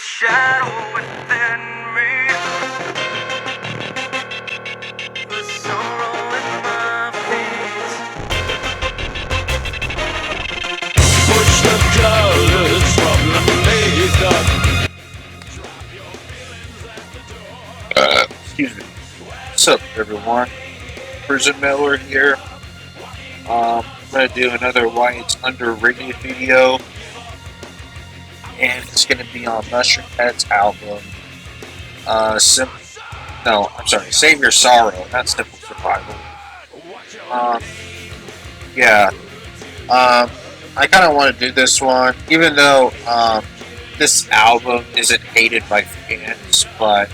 shadow within me, the sorrow in my feet. Push the colors from the makeup. Excuse me. What's up, everyone? Prison Miller here. I'm gonna do another Why It's Underrated video, and it's gonna be on Mushroomhead's album. Save Your Sorrow, not Simple Survival. Yeah. I kind of want to do this one, even though this album isn't hated by fans, but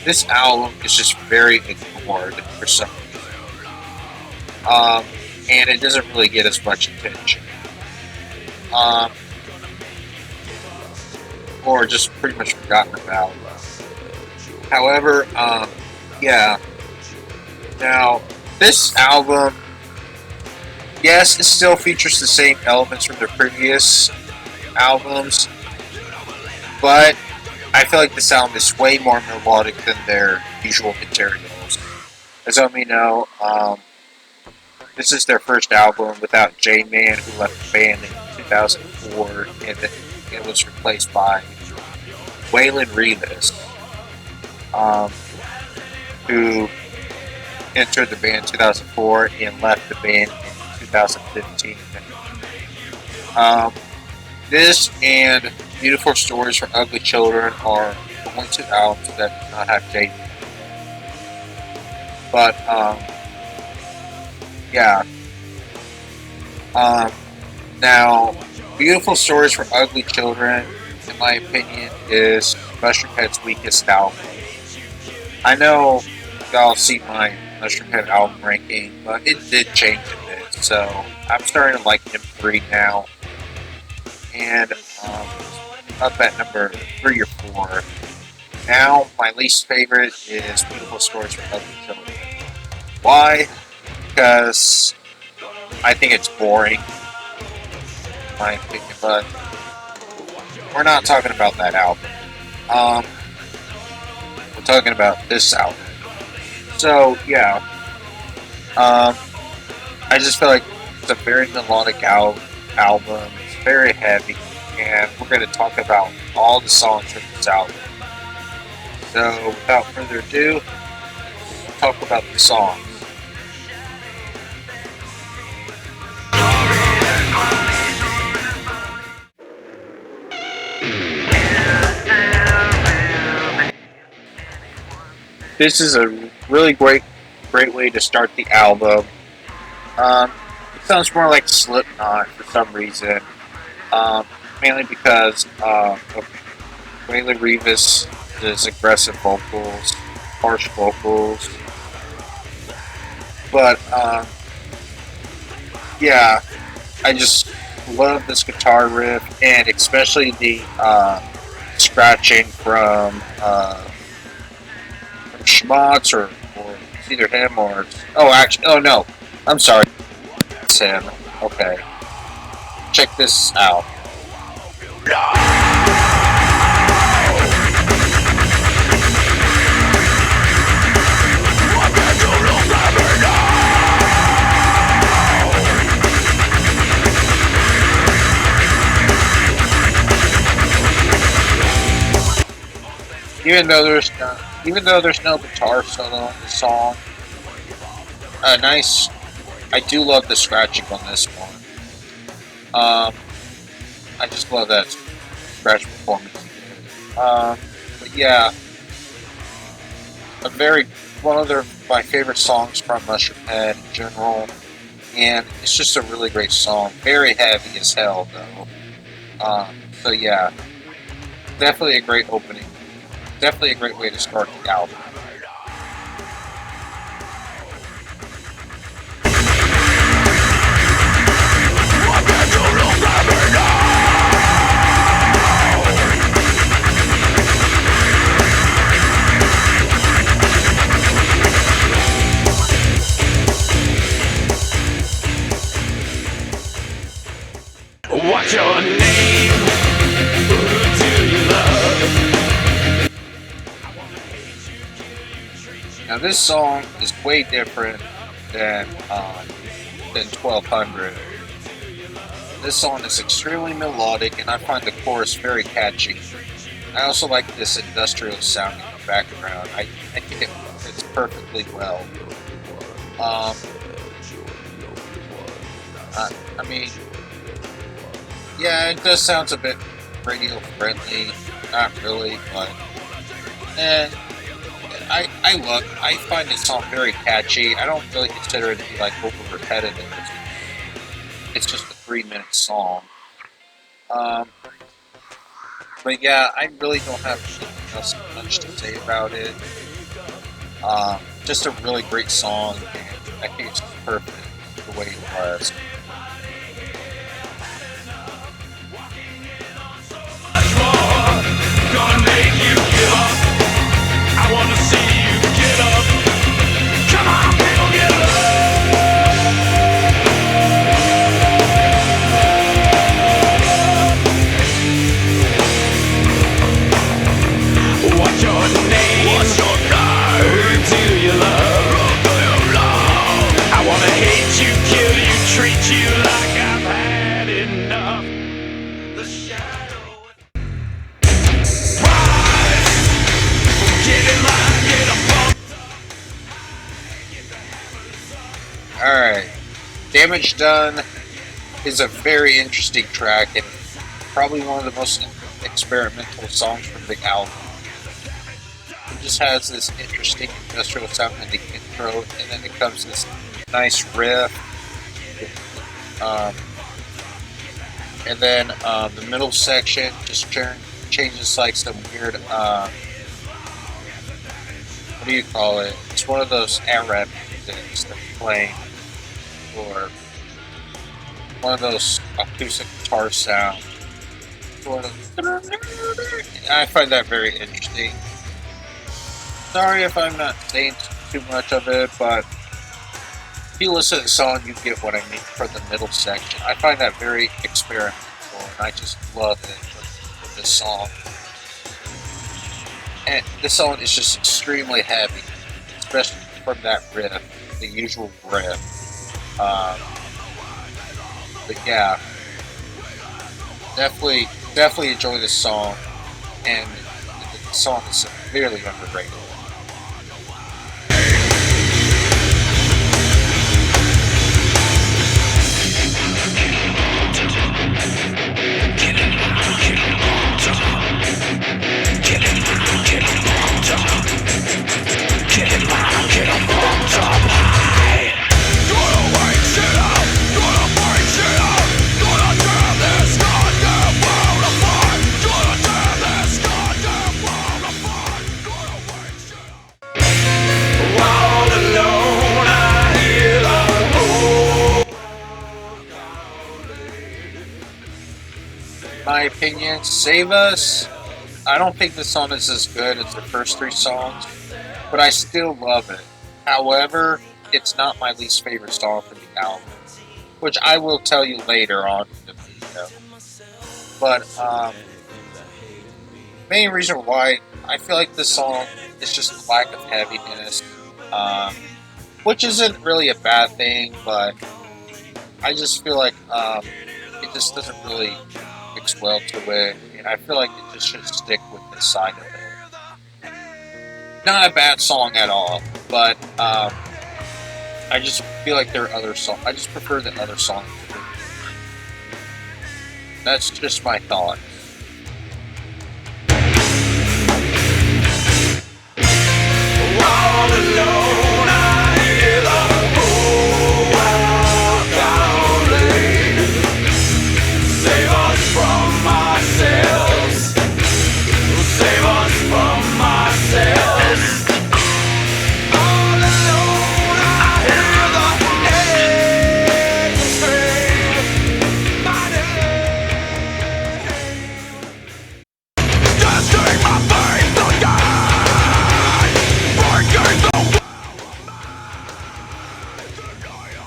this album is just very ignored for some reason. And it doesn't really get as much attention. Or just pretty much forgotten about. However, yeah. Now, this album, yes, it still features the same elements from their previous albums, but I feel like this album is way more melodic than their usual materials. As all may know, this is their first album without J-Man, who left the band in 2004, and it was replaced by Waylon Rivas, who entered the band in 2004 and left the band in 2015. This and Beautiful Stories for Ugly Children are the only two albums that do not have J-Man. But, yeah. Now, Beautiful Stories for Ugly Children, in my opinion, is Mushroomhead's weakest album. I know y'all see my Mushroomhead album ranking, but it did change a bit, so I'm starting to like number 3 now. And up at number 3 or 4. Now, my least favorite is Beautiful Stories for Ugly Children. Why? Because I think it's boring, in my opinion, but we're not talking about that album. We're talking about this album. So, yeah. I just feel like it's a very melodic album. It's very heavy, and we're going to talk about all the songs from this album. So, without further ado, let's talk about the songs. This is a really great way to start the album. It sounds more like Slipknot for some reason, mainly because of Waylon Rivas' aggressive vocals, harsh vocals. But yeah, I just love this guitar riff, and especially the scratching from Schmatz, or it's either him or no, I'm sorry, it's him. Okay, check this out. Even though there's no guitar solo in the song, I do love the scratching on this one. I just love that scratch performance. But yeah, one of my favorite songs from Mushroomhead in general, and it's just a really great song. Very heavy as hell, though. So yeah, definitely a great opening. Definitely a great way to start the album. What's your name? Who do you love? Now this song is way different than 1200. This song is extremely melodic, and I find the chorus very catchy. I also like this industrial sound in the background. I think it fits perfectly well. Um, I mean, yeah, it does sounds a bit radio friendly. Not really, but eh, I find this song very catchy. I don't really consider it to be like over repetitive. It's just a 3 minute song. Um, but yeah, I really don't have anything else much to say about it. Just a really great song, and I think it's just perfect the way it was. Gonna make you give up. I wanna see you get up. Come on, people, get up. What's your name? What's your name? Who do you love? Who do you love? I wanna hate you, kill you, treat you like I've had enough. The shadow. Alright, Damage Done is a very interesting track and probably one of the most experimental songs from the album. It just has this interesting industrial sound in the intro, and then it comes this nice riff. Um, and then the middle section just changes like some weird, what do you call it? It's one of those Arab things that playing, or one of those acoustic guitar sounds. I find that very interesting. Sorry if I'm not saying too much of it, but if you listen to the song, you get what I mean from the middle section. I find that very experimental, and I just love it with this song. And this song is just extremely heavy, especially from that riff, the usual riff. But yeah, definitely enjoy this song, and the song is severely underrated. My opinion, Save Us. I don't think this song is as good as the first three songs, but I still love it. However, it's not my least favorite song from the album, which I will tell you later on in the video. But main reason why I feel like this song is just a lack of heaviness, which isn't really a bad thing, but I just feel like it just doesn't really mix well to it, and I feel like it just should stick with this side of it. Not a bad song at all, but I just feel like there are other songs. I just prefer the other songs. That's just my thought. All alone, I hear the whole world calling. Save us from ourselves. Save us from ourselves. All alone, I hear the angels scream my name. Just take my faith again. Breaking the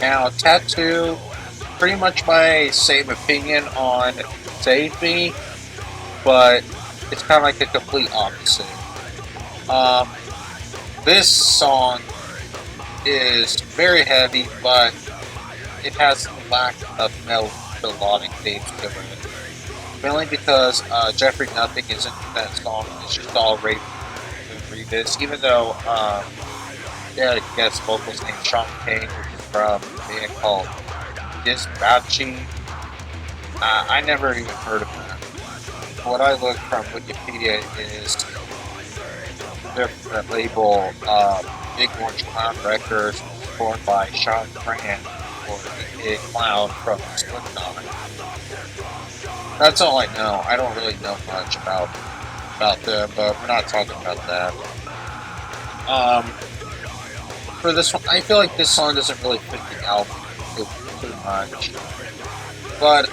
Now, Tattoo, pretty much my same opinion on Save Me, but it's kind of like the complete opposite. This song is very heavy, but it has a lack of melodic themes to it. Mainly because Jeffrey Nothing isn't in that song. It's just all Ray Revis. Even though they had a guest vocals named Sean Kane, which is from a band called Dispatchy. I never even heard of that. What I looked from Wikipedia is their label, Big Orange Clown Records, formed by Sean Cran, or the Big Clown from Slipknot. That's all I know. I don't really know much about them, but we're not talking about that. Um, for this one, I feel like this song doesn't really fit the album too much, but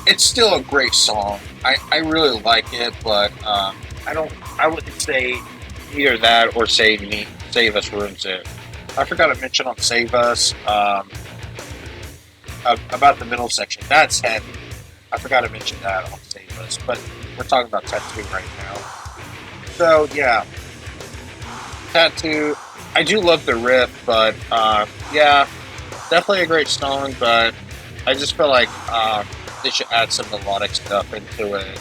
it's still a great song. I really like it, but I don't. I wouldn't say either that or Save Us ruins it. I forgot to mention on Save Us about the middle section. That's heavy. I forgot to mention that on Save Us, but we're talking about Tattoo right now. So yeah, Tattoo. I do love the riff, but yeah, definitely a great song. But I just feel like they should add some melodic stuff into it.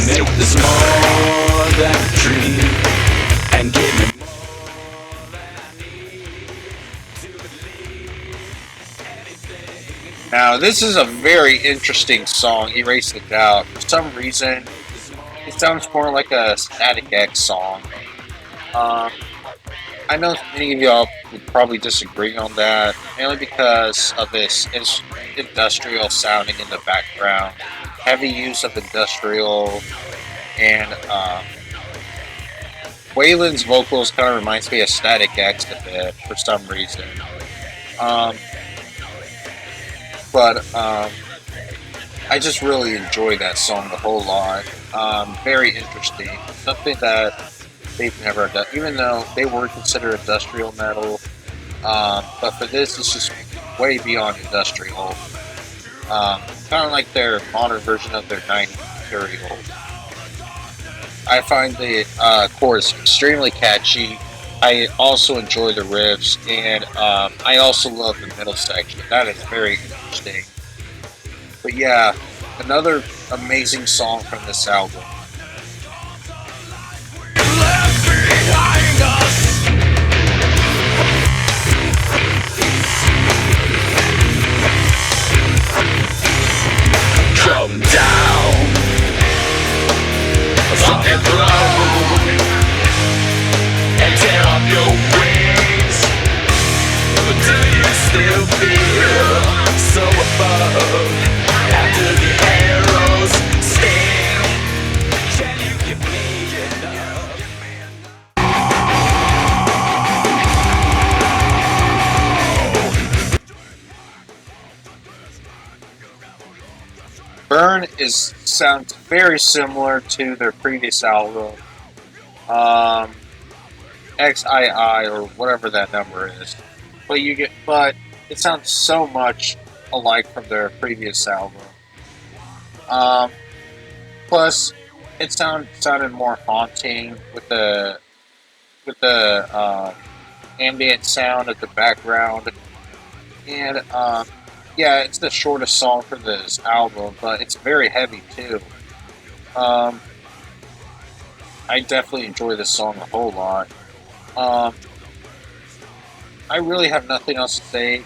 Make this more than a dream and give me Now, this is a very interesting song, Erase the Doubt. For some reason, it sounds more like a Static X song. Um, I know many of y'all would probably disagree on that, mainly because of this industrial sounding in the background, heavy use of industrial, and Waylon's vocals kind of reminds me of Static X a bit for some reason. Um, but I just really enjoy that song a whole lot. Very interesting. Something that they've never done, even though they were considered industrial metal. But for this, it's just way beyond industrial. Kind of like their modern version of their 90s material. I find the chorus extremely catchy. I also enjoy the riffs, and I also love the middle section. That is very interesting. But yeah, another amazing song from this album. left behind us. Come down from your throne and tear up your wings. Do you still feel so above after the arrows sting? Can you give me enough? Burn sounds very similar to their previous album, XII or whatever that number is. But it sounds so much alike from their previous album. Um, Plus, it sounded more haunting with the ambient sound at the background, and yeah, it's the shortest song for this album, but it's very heavy too. Um, I definitely enjoy this song a whole lot. Um, I really have nothing else to say.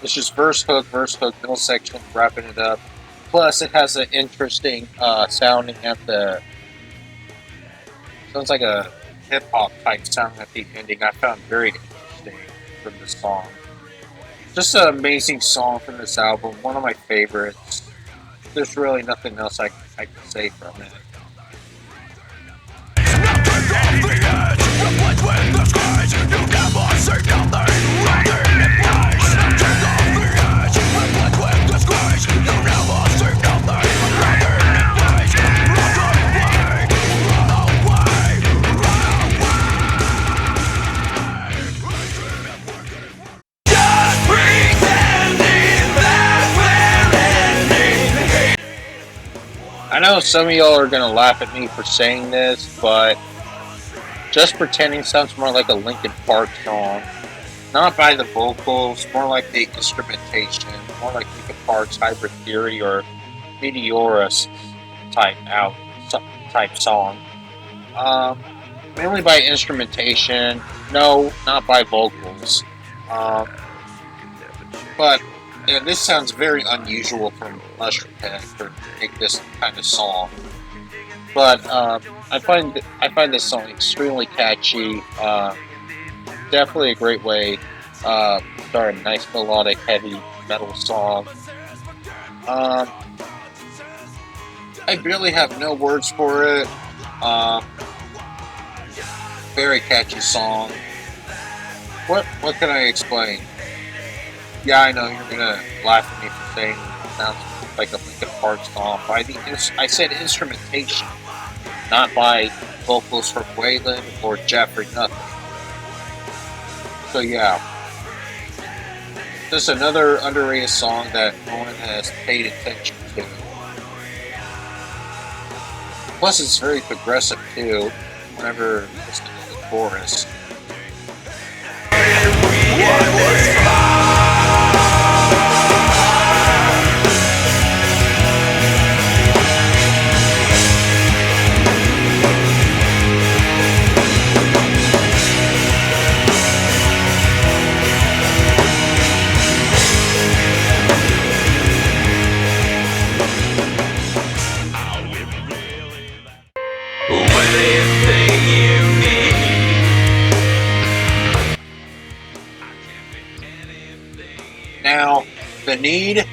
It's just verse, hook, middle section, wrapping it up. Plus, it has an interesting sounding at the. Sounds like a hip hop type sound at the ending. I found very interesting from this song. Just an amazing song from this album. One of my favorites. There's really nothing else I can say from it. I know some of y'all are gonna laugh at me for saying this, but Just Pretending sounds more like a Linkin Park song. Not by the vocals, more like the instrumentation, more like Linkin Park's Hybrid Theory or Meteorus type out type song. Um, Mainly by instrumentation. No, not by vocals. Um, but yeah, this sounds very unusual from Mushroomhead to make this kind of song. But I find this song extremely catchy. Definitely a great way to start a nice melodic heavy metal song. Um, I really have no words for it. Um, Very catchy song. What can I explain? Yeah, I know you're gonna laugh at me for saying it sounds like a Linkin Park song. I said instrumentation, not by vocals from Waylon or Jeffrey Nothing. So yeah, just another underrated song that no one has paid attention to. Plus, it's very progressive too. Whenever listening to the chorus. Now, The Need.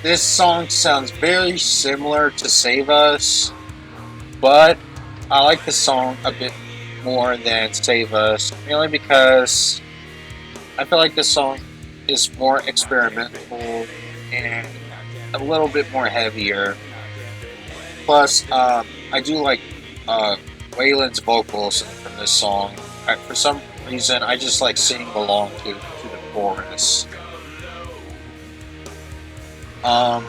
This song sounds very similar to Save Us, but I like the song a bit more than Save Us, mainly because I feel like this song is more experimental and a little bit more heavier. Plus, I do like Waylon's vocals from this song. For some reason, I just like singing along to the chorus. Um,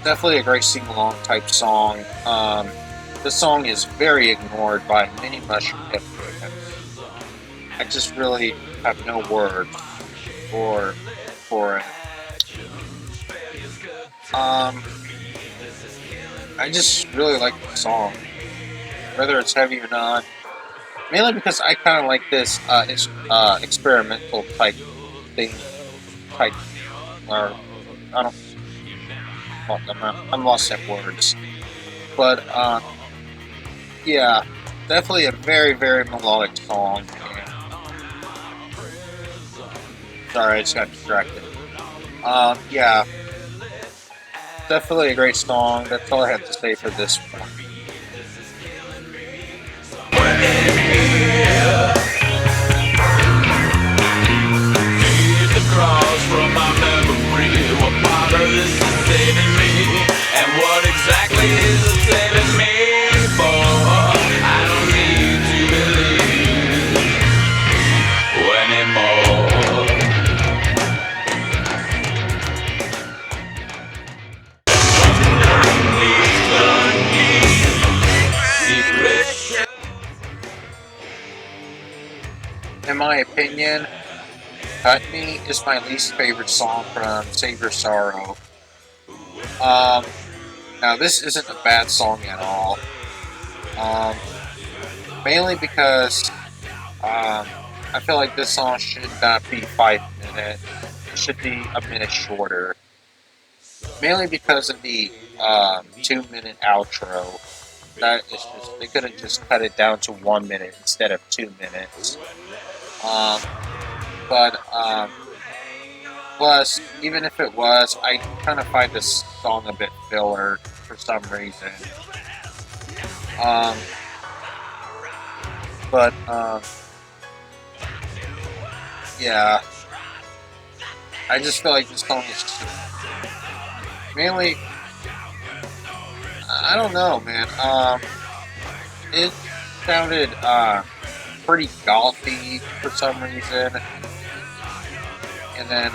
Definitely a great sing-along type song. This song is very ignored by many Mushroomhead fans. I just really have no words for it. I just really like the song, whether it's heavy or not. Mainly because I kind of like this experimental type thing, type. Or I don't. I'm lost at words. But yeah, definitely a very very melodic song. Sorry, I just got distracted. Yeah, definitely a great song. That's all I have to say for this one. Cross from my memory. What part of this is saving me? And what exactly is it saving me for? I don't need to believe anymore. In my opinion, Cut Me is my least favorite song from Save Your Sorrow. Now this isn't a bad song at all. Mainly because I feel like this song should not be 5 minutes. It should be a minute shorter. Mainly because of the 2 minute outro. That is just they could have just cut it down to 1 minute instead of 2 minutes. But plus, even if it was, I kind of find this song a bit filler for some reason. Um, but yeah, I just feel like this song is just mainly. I don't know, man. It sounded pretty golfy for some reason, and then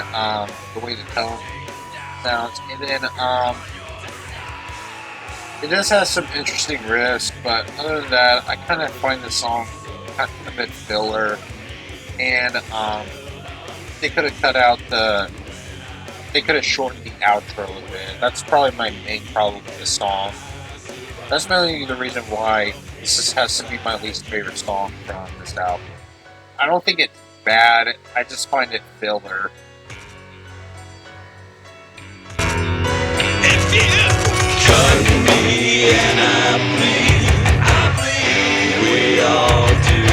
the way the tone sounds, and then it does have some interesting riffs, but other than that, I kind of find the song kind of a bit filler, and they could have cut out the. They could have shortened the outro a little bit. That's probably my main problem with the song. That's mainly the reason why this has to be my least favorite song from this album. I don't think it's bad. I just find it filler. If you cut me and I bleed, we all do.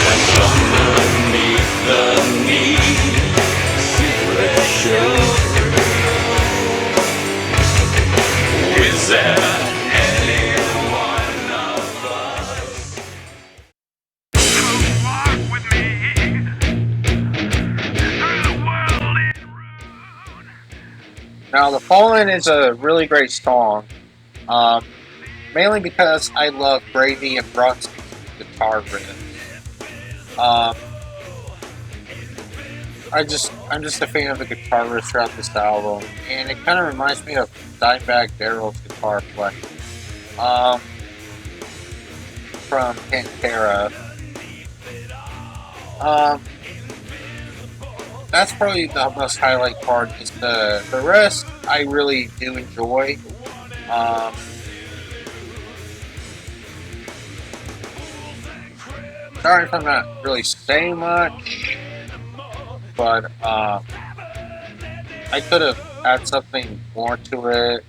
And underneath the need, secret show. Is there any one of us? Walk with me through the world in rude. Now, The Fallen is a really great song, um, mainly because I love Gravy and Brunson's guitar riff. Um, I'm just a fan of the guitar riff throughout this album, and it kind of reminds me of Dimebag Darrell's guitar playing from Pantera. Um, that's probably the most highlight part. Is the rest I really do enjoy. Um, sorry if I'm not really saying much, but I could have had something more to it.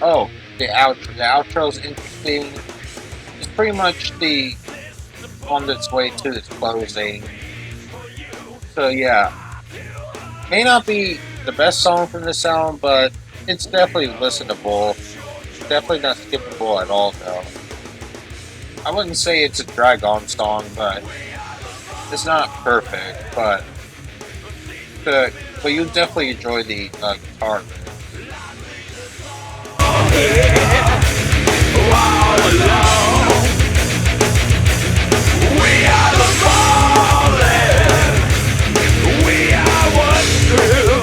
Oh, the outro. The outro's interesting. It's pretty much the on its way to its closing. So yeah, may not be the best song from this album, but it's definitely listenable. Definitely not skippable at all, though. I wouldn't say it's a drag on song, but it's not perfect. But you definitely enjoy the guitar. All alone, we are the fallen. We are what's true.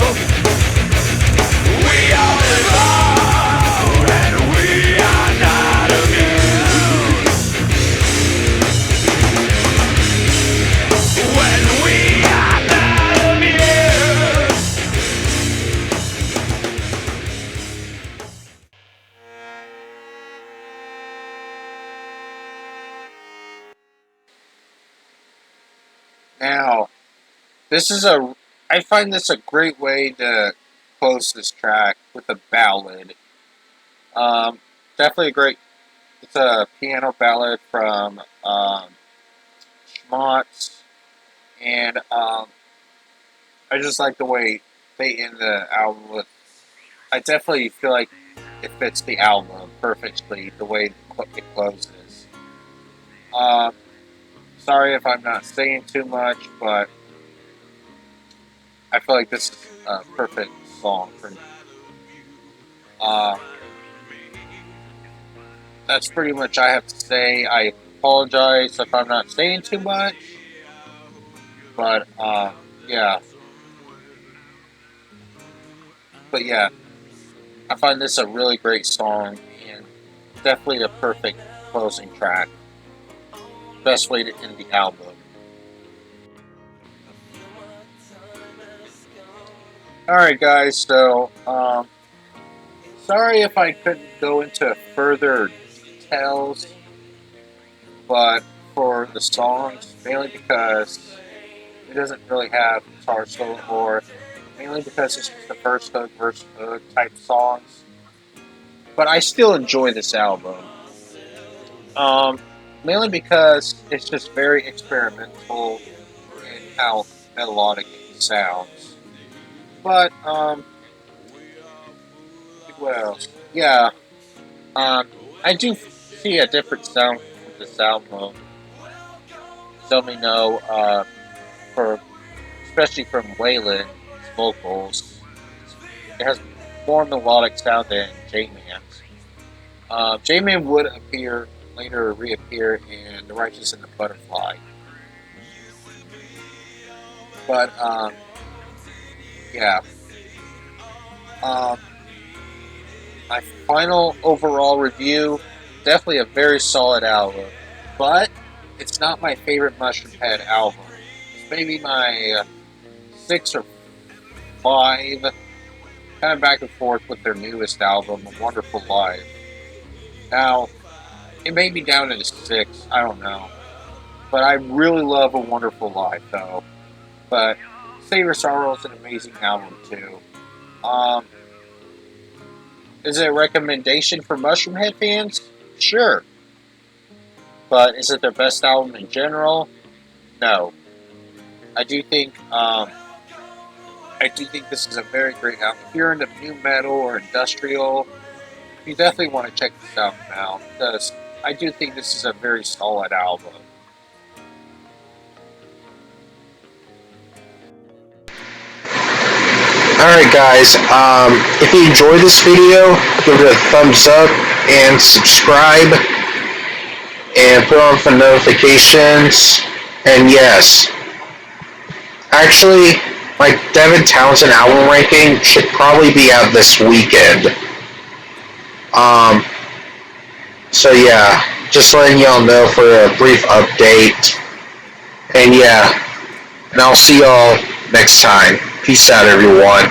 We are alone, and we are not immune. When we are not immune. Now, this is a. I find this a great way to close this track with a ballad. Um, definitely a great. It's a piano ballad from Schmott's, and I just like the way they end the album with. I definitely feel like it fits the album perfectly the way it closes. Um, sorry if I'm not saying too much, but I feel like this is a perfect song for me. Um, that's pretty much I have to say. I apologize if I'm not saying too much, but yeah, but yeah, I find this a really great song and definitely a perfect closing track. Best way to end the album. All right, guys. So, sorry if I couldn't go into further details, but for the songs, mainly because it doesn't really have guitar solo, or mainly because it's just the first hook, verse hook type songs. But I still enjoy this album. Um, mainly because it's just very experimental in how melodic it sounds. But what else? Yeah, I do see a different sound from this album. Let me know, for especially from Waylon's vocals. It has more melodic sound than J-Man's. J-Man would appear later, reappear in The Righteous and the Butterfly, but yeah. Um, my final overall review, definitely a very solid album, but it's not my favorite Mushroomhead album. It's maybe my six or five, kind of back and forth with their newest album, A Wonderful Life. Now, it may be down to six, I don't know. But I really love A Wonderful Life, though. But Save Your Sorrow is an amazing album, too. Um, is it a recommendation for Mushroomhead fans? Sure. But is it their best album in general? No. I do think this is a very great album. If you're into new metal or industrial, you definitely want to check this album out because I do think this is a very solid album. Alright guys, if you enjoyed this video, give it a thumbs up and subscribe and put on for notifications. And yes, actually, my Devin Townsend album ranking should probably be out this weekend. Um, so yeah, just letting y'all know for a brief update. And yeah, and I'll see y'all next time. Peace out, everyone.